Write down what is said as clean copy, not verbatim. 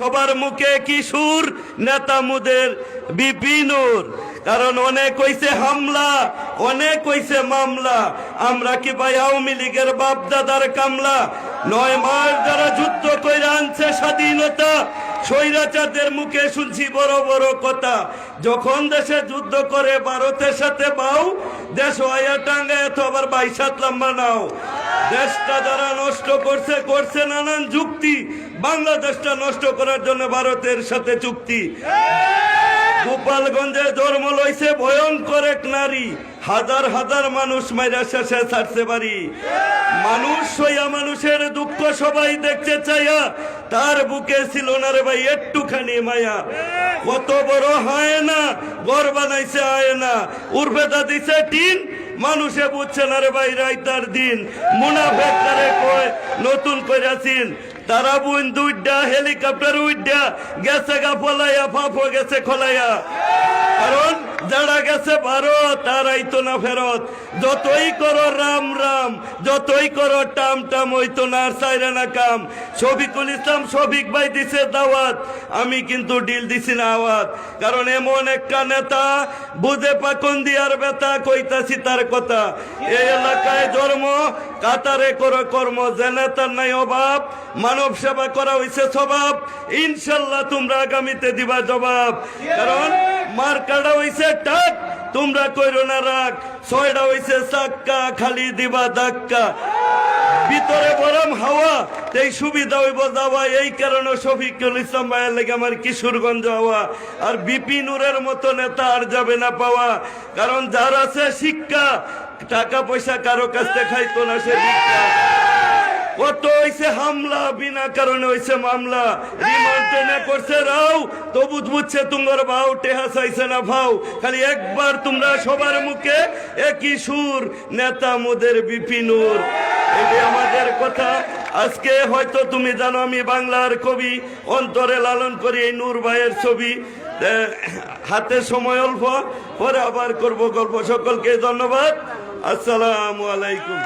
সবার মুখে কি সুর, নেতা মুদের বিপিনুর। কারণ অনেক হইছে হামলা, অনেক হইছে মামলা। আমরা কি ভাই আওয়ামী লীগের বাপ দাদার কামলা? 9 মাস যারা যুদ্ধ করে আনছে স্বাধীনতা, স্বৈরাচারদের মুখে শুনছি বড় বড় কথা। যখন দেশে যুদ্ধ করে ভারতের সাথে বাউ, দেশ হইয়া টাঙ্গায় তো আবার 22 লম্বা নাও। দেশটা যারা নষ্ট করছে, করছে নানান যুক্তি। বাংলাদেশটা নষ্ট করার জন্য ভারতের সাথে চুক্তি। গোপালগঞ্জে জন্ম লইছে ভয়ঙ্কর এক নারী, হাজার হাজার মানুষ মাইরা শেষে ছাড়ছে বাড়ি। মানুষ হইয়া মানুষের দুঃখ সবাই দেখতে চাইয়া, তার বুকে ছিল না রে ভাই একটুখানি মায়া। কত বড় হয় না ঘর বানাইছে আয় না, উর্বেদা দিছে টিন, মানুষে বুঝছে না রে ভাই রাইতার দিন। মুনাফেক তারে কয় নতুন কইরাছিন, তারা বুন দুইটা হেলিকপ্টার উইডা গেছে গা ফলাইয়া, ফাফো গেছে খলাইয়া। কারণ যারা গেছে ভারত তারাই তো না ফেরত। যতই করো রাম রাম, যতই করো টাম টাম, হইতো না আর চাইরে না কাম। শফিকুল ইসলাম শফিক ভাই দিছে দাওয়াত, আমি কিন্তু ডিল দিছি না আওয়াত। কারণ এমন একটা নেতা বুঝে পাকন দিয়ার বেতা, কইতাছি তার কথা। এই এলাকায় জন্ম, কাতারে করো কর্ম, যে নেতার নাই অভাব, মানব সেবা করা হইছে স্বভাব। ইনশাল্লাহ তোমরা আগামীতে দিবা জবাব। কারণ মার্কাটা হইছে টাক, তোমরা কইরো না রাগ। 6টা হইছে চাক্কা, খালি দিবা ধাক্কা। ভিতরে গরম হাওয়া, এই সুবিধা হইব যাওয়া। এই কারণে শফিকুল ইসলাম ভাইয়ের লেগে আমার কিশোরগঞ্জ হওয়া। আর বিপিনুরের মতো নেতা আর যাবে না পাওয়া। কারণ যার আছে শিক্ষা, টাকা পয়সা কারো কাছ থেকে খাইতো না সে ভিক্ষা। কত হইছে হামলা, বিনা কারণে হইছে মামলা। রিমান্ডে না করছে রাও, তবু বুঝছে তোমার ভাও, টেহা চাইছে না ভাও। খালি একবার তোমরা সবার মুখে একই সুর, নেতা মোদের বিপিনুর। এটাই আমাদের কথা। আজকে হয়তো তুমি জানো আমি বাংলার কবি, অন্তরে লালন করি এই নূর ভাইয়ের ছবি। হাতে সময় অল্প, পরে আবার করব গল্প। সকলকে ধন্যবাদ। আসসালামু আলাইকুম।